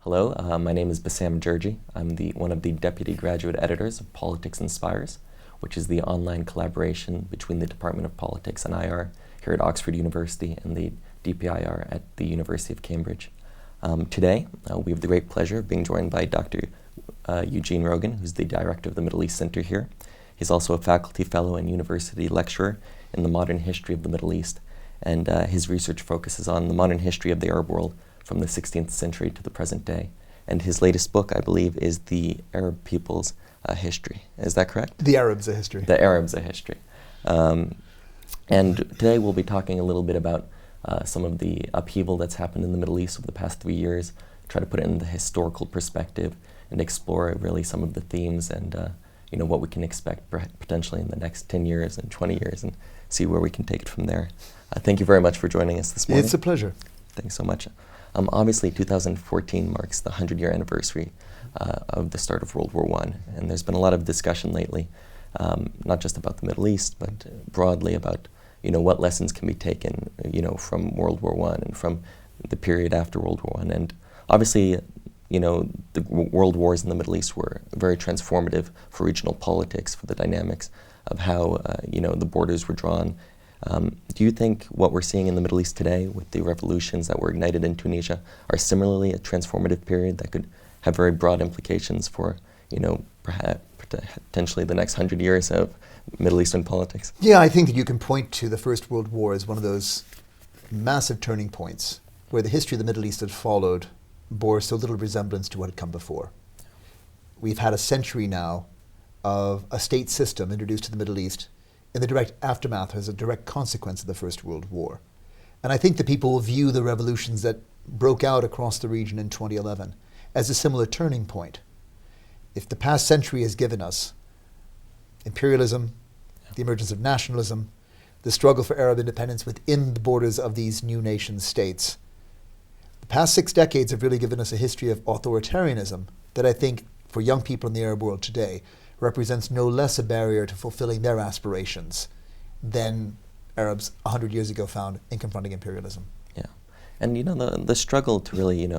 Hello, my name is Bassam Jerji. I'm one of the deputy graduate editors of Politics and Spires, which is the online collaboration between the Department of Politics and IR here at Oxford University and the DPIR at the University of Cambridge. Today, we have the great pleasure of being joined by Dr. Eugene Rogan, who's the director of the Middle East Center here. He's also a faculty fellow and university lecturer in the modern history of the Middle East, and his research focuses on the modern history of the Arab world from the 16th century to the present day. And his latest book, I believe, is The Arab People's History. Is that correct? The Arabs a History. The Arabs a History. And today we'll be talking a little bit about some of the upheaval that's happened in the Middle East over the past 3 years, try to put it in the historical perspective and explore really some of the themes and what we can expect potentially in the next 10 years and 20 years and see where we can take it from there. Thank you very much for joining us this morning. It's a pleasure. Thanks so much. Obviously, 2014 marks the 100-year anniversary of the start of World War I, and there's been a lot of discussion lately, not just about the Middle East, but broadly about what lessons can be taken from World War I and from the period after World War I. And obviously, the world wars in the Middle East were very transformative for regional politics, for the dynamics of how the borders were drawn. Do you think what we're seeing in the Middle East today with the revolutions that were ignited in Tunisia are similarly a transformative period that could have very broad implications for, perhaps potentially the next 100 years of Middle Eastern politics? Yeah, I think that you can point to the First World War as one of those massive turning points where the history of the Middle East had followed bore so little resemblance to what had come before. We've had a century now of a state system introduced to the Middle East in the direct aftermath as a direct consequence of the First World War. And I think that people will view the revolutions that broke out across the region in 2011 as a similar turning point. If the past century has given us imperialism, the emergence of nationalism, the struggle for Arab independence within the borders of these new nation states, the past 6 decades have really given us a history of authoritarianism that I think for young people in the Arab world today represents no less a barrier to fulfilling their aspirations than Arabs 100 years ago found in confronting imperialism. Yeah, and the struggle to really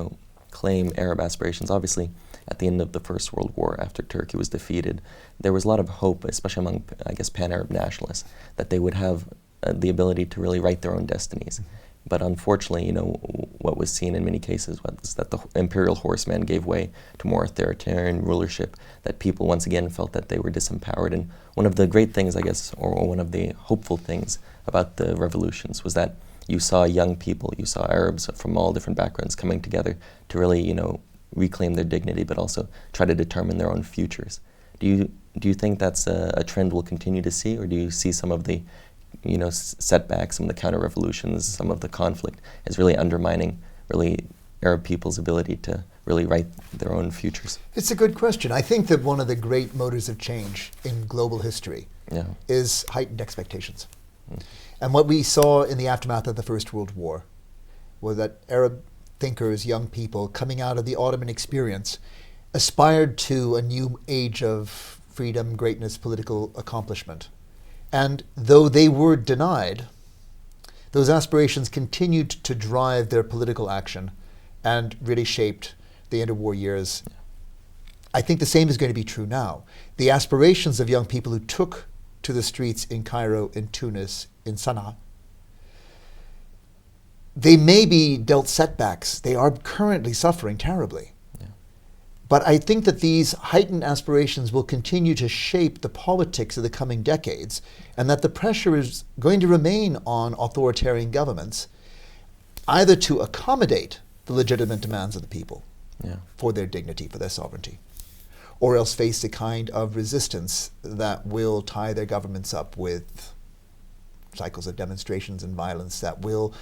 claim Arab aspirations, obviously at the end of the First World War after Turkey was defeated, there was a lot of hope, especially among, I guess, pan-Arab nationalists, that they would have the ability to really write their own destinies. But unfortunately, what was seen in many cases was that the imperial horseman gave way to more authoritarian rulership, that people once again felt that they were disempowered. And one of the great things, I guess, or one of the hopeful things about the revolutions was that you saw young people, you saw Arabs from all different backgrounds coming together to really, reclaim their dignity, but also try to determine their own futures. Do you think that's a trend we'll continue to see, or do you see some of the setbacks, some of the counter-revolutions, some of the conflict is really undermining Arab people's ability to really write their own futures? It's a good question. I think that one of the great motors of change in global history is heightened expectations. And what we saw in the aftermath of the First World War was that Arab thinkers, young people coming out of the Ottoman experience aspired to a new age of freedom, greatness, political accomplishment. And though they were denied, those aspirations continued to drive their political action and really shaped the interwar years. I think the same is going to be true now. The aspirations of young people who took to the streets in Cairo, in Tunis, in Sana'a, they may be dealt setbacks. They are currently suffering terribly. But I think that these heightened aspirations will continue to shape the politics of the coming decades, and that the pressure is going to remain on authoritarian governments either to accommodate the legitimate demands of the people for their dignity, for their sovereignty, or else face a kind of resistance that will tie their governments up with cycles of demonstrations and violence that will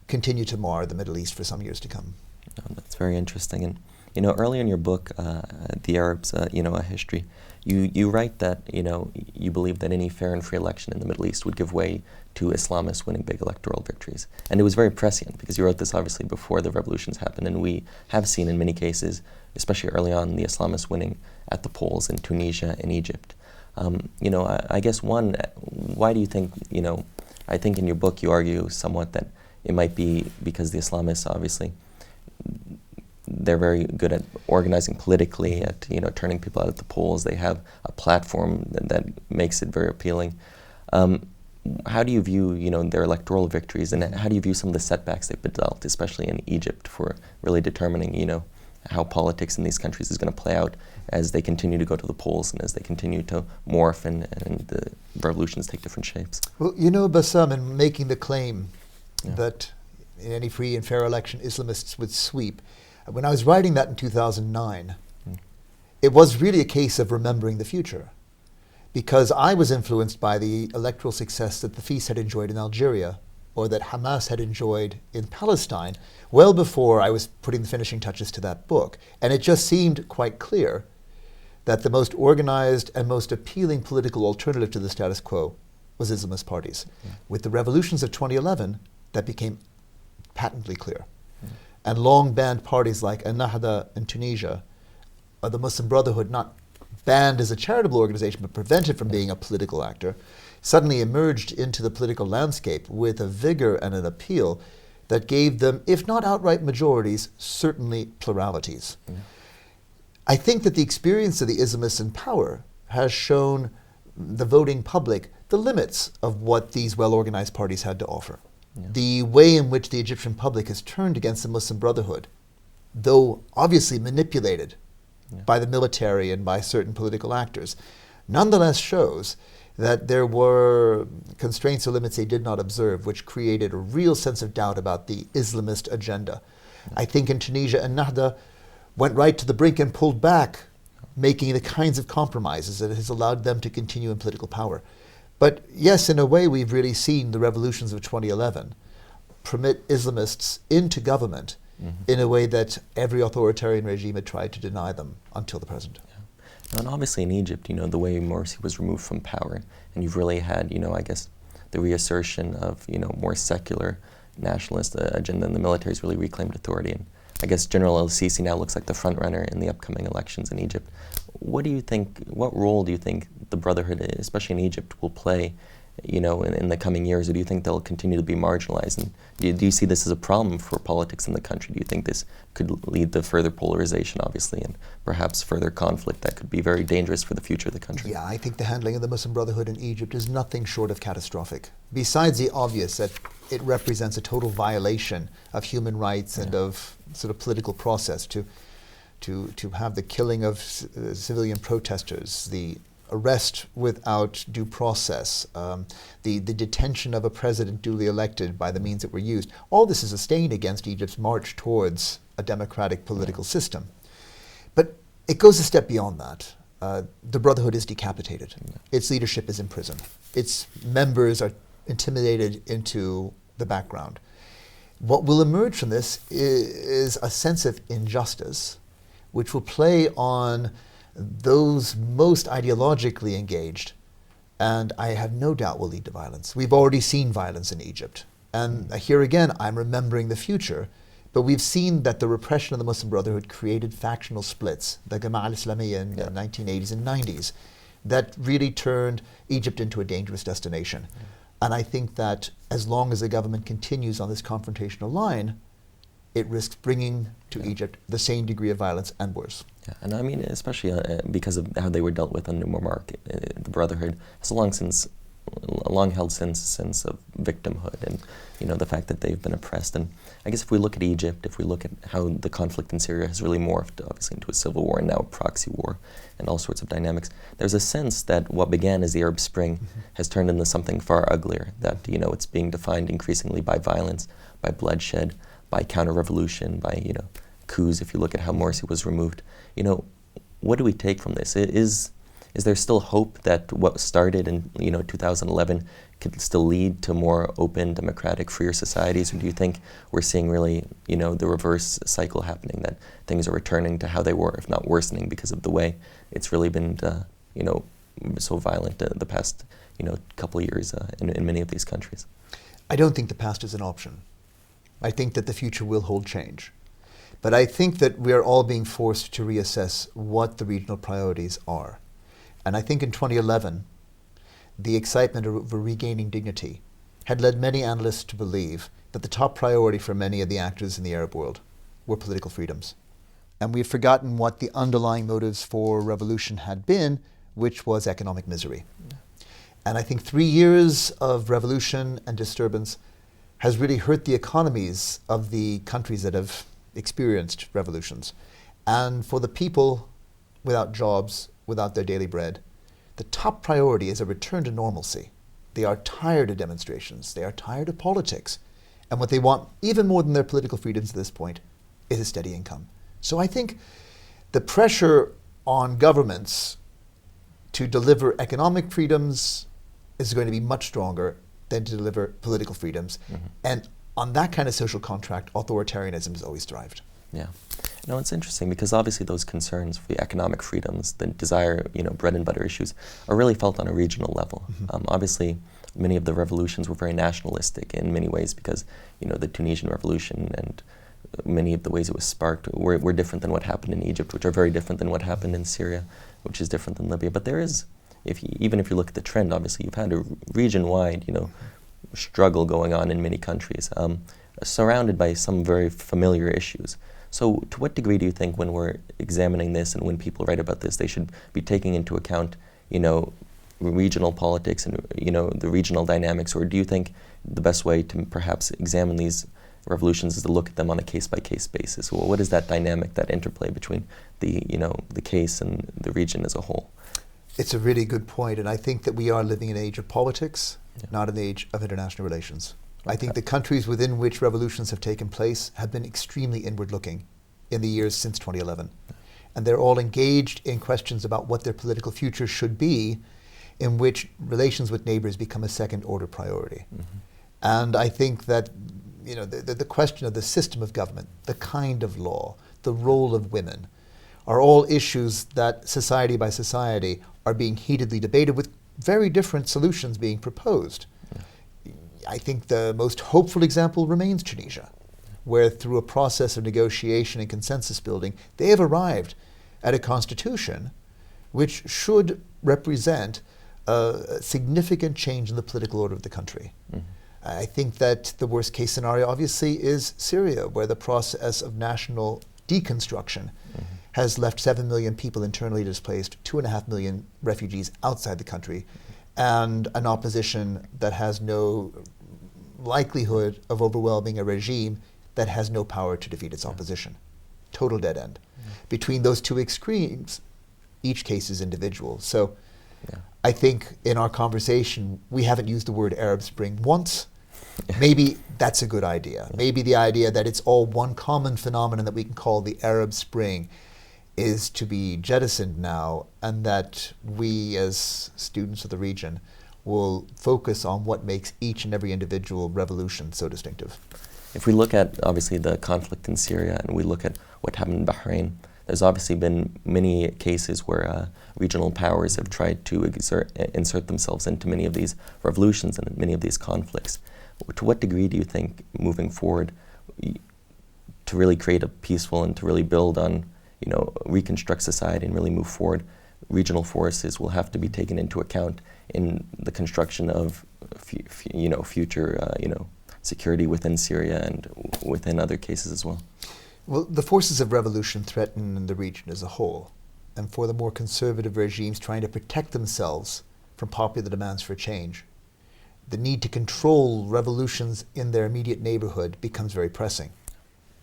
continue to mar the Middle East for some years to come. Oh, that's very interesting. And earlier in your book, The Arabs, a History, you write that, you believe that any fair and free election in the Middle East would give way to Islamists winning big electoral victories. And it was very prescient because you wrote this obviously before the revolutions happened, and we have seen in many cases, especially early on, the Islamists winning at the polls in Tunisia and Egypt. I guess why do you think, I think in your book you argue somewhat that it might be because the Islamists obviously they're very good at organizing politically, at turning people out at the polls. They have a platform that makes it very appealing. How do you view their electoral victories, and how do you view some of the setbacks they've been dealt, especially in Egypt, for really determining how politics in these countries is going to play out as they continue to go to the polls and as they continue to morph and the revolutions take different shapes? Well, Bassam, in making the claim that in any free and fair election Islamists would sweep, when I was writing that in 2009, it was really a case of remembering the future, because I was influenced by the electoral success that the FIS had enjoyed in Algeria, or that Hamas had enjoyed in Palestine, well before I was putting the finishing touches to that book. And it just seemed quite clear that the most organized and most appealing political alternative to the status quo was Islamist parties. With the revolutions of 2011, that became patently clear. And long-banned parties like Ennahda in Tunisia, or the Muslim Brotherhood, not banned as a charitable organization but prevented from being a political actor, suddenly emerged into the political landscape with a vigor and an appeal that gave them, if not outright majorities, certainly pluralities. I think that the experience of the Islamists in power has shown the voting public the limits of what these well-organized parties had to offer. The way in which the Egyptian public has turned against the Muslim Brotherhood, though obviously manipulated by the military and by certain political actors, nonetheless shows that there were constraints or limits they did not observe, which created a real sense of doubt about the Islamist agenda. I think in Tunisia, Ennahda went right to the brink and pulled back, making the kinds of compromises that has allowed them to continue in political power. But yes, in a way, we've really seen the revolutions of 2011 permit Islamists into government in a way that every authoritarian regime had tried to deny them until the present. And obviously in Egypt, the way Morsi was removed from power, and you've really had, I guess, the reassertion of, more secular nationalist agenda, and the military's really reclaimed authority. And I guess General El-Sisi now looks like the front runner in the upcoming elections in Egypt. What role do you think the Brotherhood, especially in Egypt, will play, in the coming years? Or do you think they'll continue to be marginalized? And do you see this as a problem for politics in the country? Do you think this could lead to further polarization, obviously, and perhaps further conflict that could be very dangerous for the future of the country? Yeah, I think the handling of the Muslim Brotherhood in Egypt is nothing short of catastrophic. Besides the obvious that it represents a total violation of human rights and of sort of political process to have the killing of civilian protesters, the arrest without due process, the detention of a president duly elected by the means that were used. All this is a stain against Egypt's march towards a democratic political system. But it goes a step beyond that. The Brotherhood is decapitated. Its leadership is in prison. Its members are intimidated into the background. What will emerge from this is a sense of injustice, which will play on those most ideologically engaged, and I have no doubt will lead to violence. We've already seen violence in Egypt. And here again, I'm remembering the future, but we've seen that the repression of the Muslim Brotherhood created factional splits, the Gama al-Islamiyya in the 1980s and 90s, that really turned Egypt into a dangerous destination. And I think that as long as the government continues on this confrontational line, it risks bringing to Egypt the same degree of violence and worse. Yeah, and I mean, especially because of how they were dealt with under Muammar, the Brotherhood has a long-held sense of victimhood, and the fact that they've been oppressed. And I guess if we look at Egypt, if we look at how the conflict in Syria has really morphed, obviously, into a civil war and now a proxy war, and all sorts of dynamics, there's a sense that what began as the Arab Spring has turned into something far uglier. That it's being defined increasingly by violence, by bloodshed, by counter-revolution, by coups. If you look at how Morsi was removed, what do we take from this? Is there still hope that what started in 2011 could still lead to more open, democratic, freer societies, or do you think we're seeing really the reverse cycle happening, that things are returning to how they were, if not worsening, because of the way it's really been so violent the past couple of years in many of these countries? I don't think the past is an option. I think that the future will hold change. But I think that we are all being forced to reassess what the regional priorities are. And I think in 2011, the excitement of regaining dignity had led many analysts to believe that the top priority for many of the actors in the Arab world were political freedoms. And we've forgotten what the underlying motives for revolution had been, which was economic misery. And I think 3 years of revolution and disturbance has really hurt the economies of the countries that have experienced revolutions. And for the people without jobs, without their daily bread, the top priority is a return to normalcy. They are tired of demonstrations. They are tired of politics. And what they want, even more than their political freedoms at this point, is a steady income. So I think the pressure on governments to deliver economic freedoms is going to be much stronger than to deliver political freedoms. And on that kind of social contract, authoritarianism has always thrived. Yeah. No, it's interesting because obviously those concerns for the economic freedoms, the desire, bread and butter issues, are really felt on a regional level. Obviously, many of the revolutions were very nationalistic in many ways because, the Tunisian Revolution and many of the ways it was sparked were different than what happened in Egypt, which are very different than what happened in Syria, which is different than Libya. But there is, even if you look at the trend, obviously you've had a region-wide, struggle going on in many countries, surrounded by some very familiar issues. So to what degree do you think when we're examining this and when people write about this, they should be taking into account, regional politics and, the regional dynamics, or do you think the best way to perhaps examine these revolutions is to look at them on a case-by-case basis? Well, what is that dynamic, that interplay between the case and the region as a whole? It's a really good point, and I think that we are living in an age of politics, not an age of international relations. I think the countries within which revolutions have taken place have been extremely inward-looking in the years since 2011. And they're all engaged in questions about what their political future should be, in which relations with neighbors become a second-order priority. And I think that the question of the system of government, the kind of law, the role of women, are all issues that society by society are being heatedly debated with very different solutions being proposed. I think the most hopeful example remains Tunisia, where through a process of negotiation and consensus building, they have arrived at a constitution which should represent a significant change in the political order of the country. I think that the worst case scenario obviously is Syria, where the process of national deconstruction has left 7 million people internally displaced, 2.5 million refugees outside the country, and an opposition that has no likelihood of overwhelming a regime that has no power to defeat its opposition. Total dead end. Between those two extremes, each case is individual. So I think in our conversation, we haven't used the word Arab Spring once. Maybe that's a good idea. Maybe the idea that it's all one common phenomenon that we can call the Arab Spring is to be jettisoned now, and that we as students of the region will focus on what makes each and every individual revolution so distinctive. If we look at, obviously, the conflict in Syria and we look at what happened in Bahrain, there's obviously been many cases where regional powers have tried to insert themselves into many of these revolutions and many of these conflicts. To what degree do you think, moving forward, to really create a peaceful and to really build on, reconstruct society and really move forward, regional forces will have to be taken into account in the construction of, future, security within Syria and within other cases as well? Well, the forces of revolution threaten the region as a whole. And for the more conservative regimes trying to protect themselves from popular demands for change, the need to control revolutions in their immediate neighborhood becomes very pressing.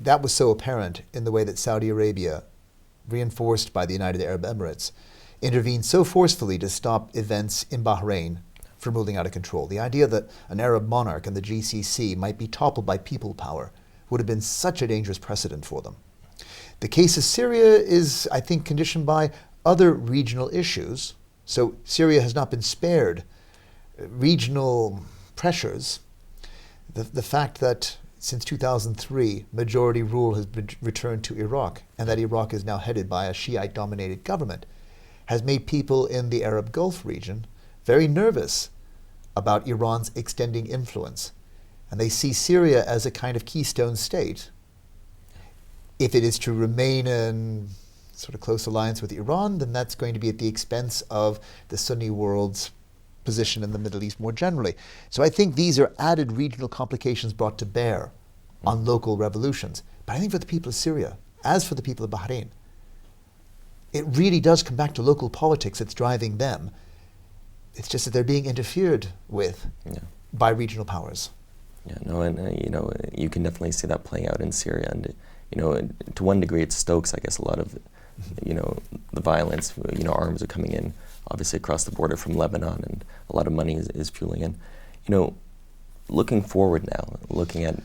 That was so apparent in the way that Saudi Arabia, reinforced by the United Arab Emirates, intervened so forcefully to stop events in Bahrain from moving out of control. The idea that an Arab monarch in the GCC might be toppled by people power would have been such a dangerous precedent for them. The case of Syria is, I think, conditioned by other regional issues. So Syria has not been spared regional pressures. The fact that since 2003, majority rule has been returned to Iraq, and that Iraq is now headed by a Shiite-dominated government, has made people in the Arab Gulf region very nervous about Iran's extending influence. And they see Syria as a kind of keystone state. If it is to remain in sort of close alliance with Iran, then that's going to be at the expense of the Sunni world's position in the Middle East more generally. So I think these are added regional complications brought to bear on local revolutions. But I think for the people of Syria, As for the people of Bahrain, it really does come back to local politics that's driving them. It's just that they're being interfered with by regional powers. Yeah, no, and you can definitely see that playing out in Syria, and to one degree, it stokes, I guess, a lot of, the violence. Arms are coming in, obviously across the border from Lebanon, and a lot of money is fueling in. Looking forward now, looking at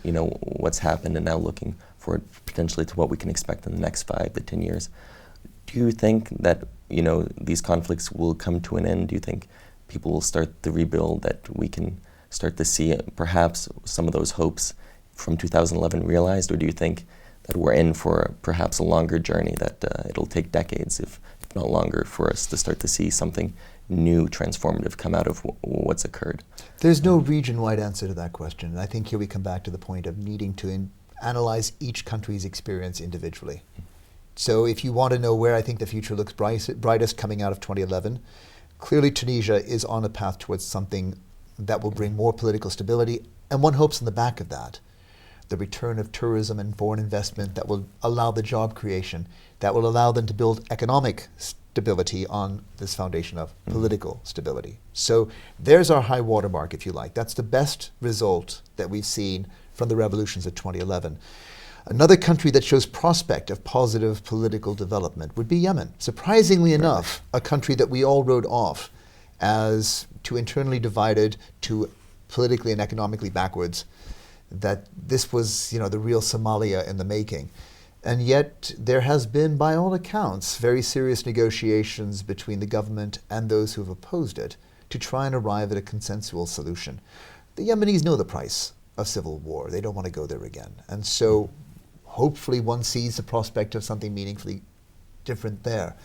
what's happened, and now looking forward potentially to what we can expect in the next 5 to 10 years. Do you think that these conflicts will come to an end? Do you think people will start the rebuild, that we can start to see perhaps some of those hopes from 2011 realized, or do you think that we're in for perhaps a longer journey, that it'll take decades, if not longer, for us to start to see something new, transformative come out of what's occurred? There's no region-wide answer to that question. And I think here we come back to the point of needing to analyze each country's experience individually. So if you want to know where I think the future looks brightest coming out of 2011, clearly Tunisia is on a path towards something that will bring more political stability, and one hopes on the back of that the return of tourism and foreign investment that will allow the job creation, that will allow them to build economic stability on this foundation of political stability. So there's our high watermark, if you like. That's the best result that we've seen from the revolutions of 2011. Another country that shows prospect of positive political development would be Yemen. Surprisingly enough, a country that we all wrote off as too internally divided, too politically and economically backwards, that this was, the real Somalia in the making. And yet there has been, by all accounts, very serious negotiations between the government and those who have opposed it to try and arrive at a consensual solution. The Yemenis know the price of civil war. They don't want to go there again. And so hopefully one sees the prospect of something meaningfully different there.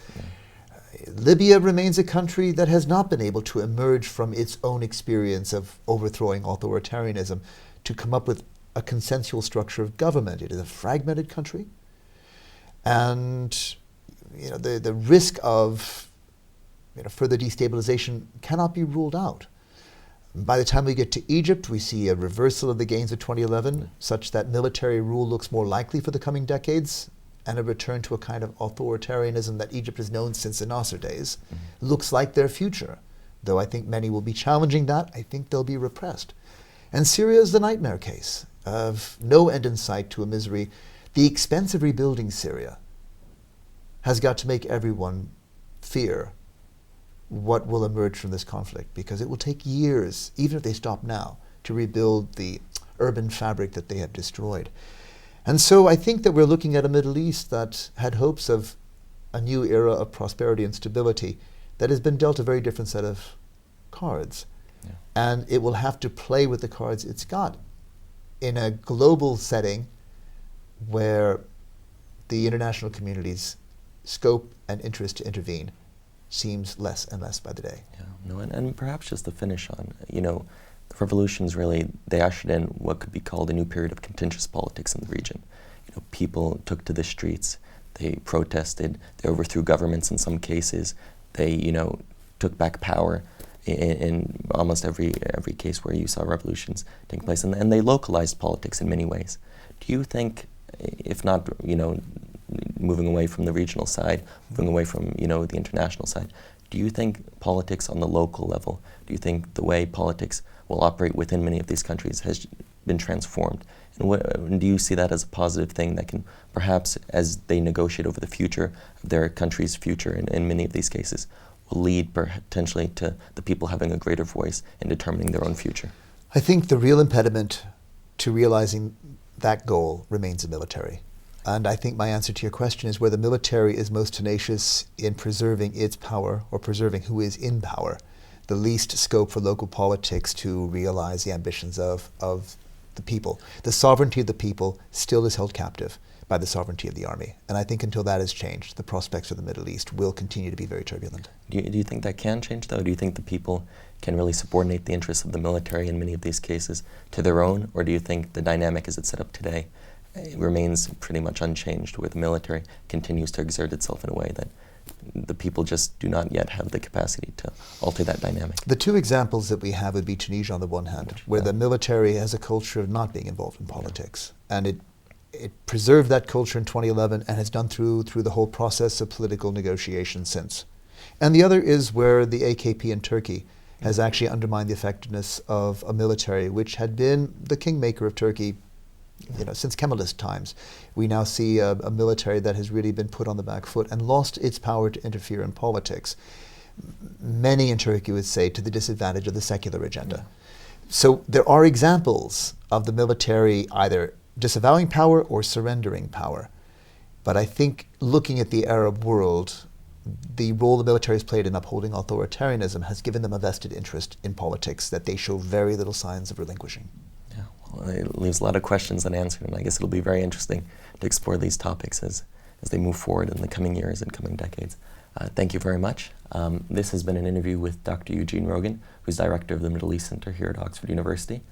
Libya remains a country that has not been able to emerge from its own experience of overthrowing authoritarianism to come up with a consensual structure of government. It is a fragmented country. And the risk of further destabilization cannot be ruled out. By the time we get to Egypt, we see a reversal of the gains of 2011, such that military rule looks more likely for the coming decades, and a return to a kind of authoritarianism that Egypt has known since the Nasser days looks like their future. Though I think many will be challenging that, I think they'll be repressed. And Syria is the nightmare case of no end in sight to a misery. The expense of rebuilding Syria has got to make everyone fear what will emerge from this conflict, because it will take years, even if they stop now, to rebuild the urban fabric that they have destroyed. And so I think that we're looking at a Middle East that had hopes of a new era of prosperity and stability that has been dealt a very different set of cards. Yeah. And it will have to play with the cards it's got in a global setting where the international community's scope and interest to intervene seems less and less by the day. Yeah, no, and perhaps just to finish on, the revolutions really, they ushered in what could be called a new period of contentious politics in the region. People took to the streets, they protested, they overthrew governments in some cases, they, took back power in almost every case where you saw revolutions taking place, and they localized politics in many ways. Do you think, if not, moving away from the regional side, moving away from, the international side, do you think politics on the local level, do you think the way politics will operate within many of these countries has been transformed? And do you see that as a positive thing that can perhaps, as they negotiate over the future of their country's future in many of these cases, will lead potentially to the people having a greater voice in determining their own future? I think the real impediment to realizing that goal remains the military. And I think my answer to your question is where the military is most tenacious in preserving its power or preserving who is in power, the least scope for local politics to realize the ambitions of the people. The sovereignty of the people still is held captive by the sovereignty of the army. And I think until that has changed, the prospects of the Middle East will continue to be very turbulent. Do you think that can change, though? Do you think the people can really subordinate the interests of the military in many of these cases to their own? Or do you think the dynamic as it's set up today remains pretty much unchanged, where the military continues to exert itself in a way that the people just do not yet have the capacity to alter that dynamic? The two examples that we have would be Tunisia on the one hand, where the military has a culture of not being involved in politics, and it it preserved that culture in 2011 and has done through the whole process of political negotiation since. And the other is where the AKP in Turkey has actually undermined the effectiveness of a military which had been the kingmaker of Turkey, since Kemalist times. We now see a military that has really been put on the back foot and lost its power to interfere in politics. Many in Turkey would say to the disadvantage of the secular agenda. So there are examples of the military either disavowing power or surrendering power. But I think looking at the Arab world, the role the military has played in upholding authoritarianism has given them a vested interest in politics that they show very little signs of relinquishing. Yeah, well, it leaves a lot of questions unanswered, and I guess it'll be very interesting to explore these topics as they move forward in the coming years and coming decades. Thank you very much. This has been an interview with Dr. Eugene Rogan, who's director of the Middle East Center here at Oxford University.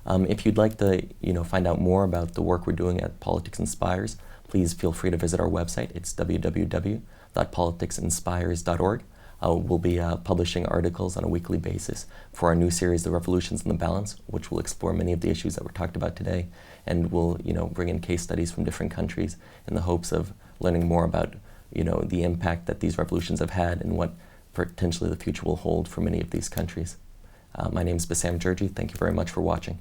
If you'd like to find out more about the work we're doing at Politics and Spires, please feel free to visit our website. It's www.politicsinspires.org. We'll be publishing articles on a weekly basis for our new series, The Revolutions and the Balance, which will explore many of the issues that were talked about today, and we'll bring in case studies from different countries in the hopes of learning more about the impact that these revolutions have had and what potentially the future will hold for many of these countries. My name is Bassam Jerji. Thank you very much for watching.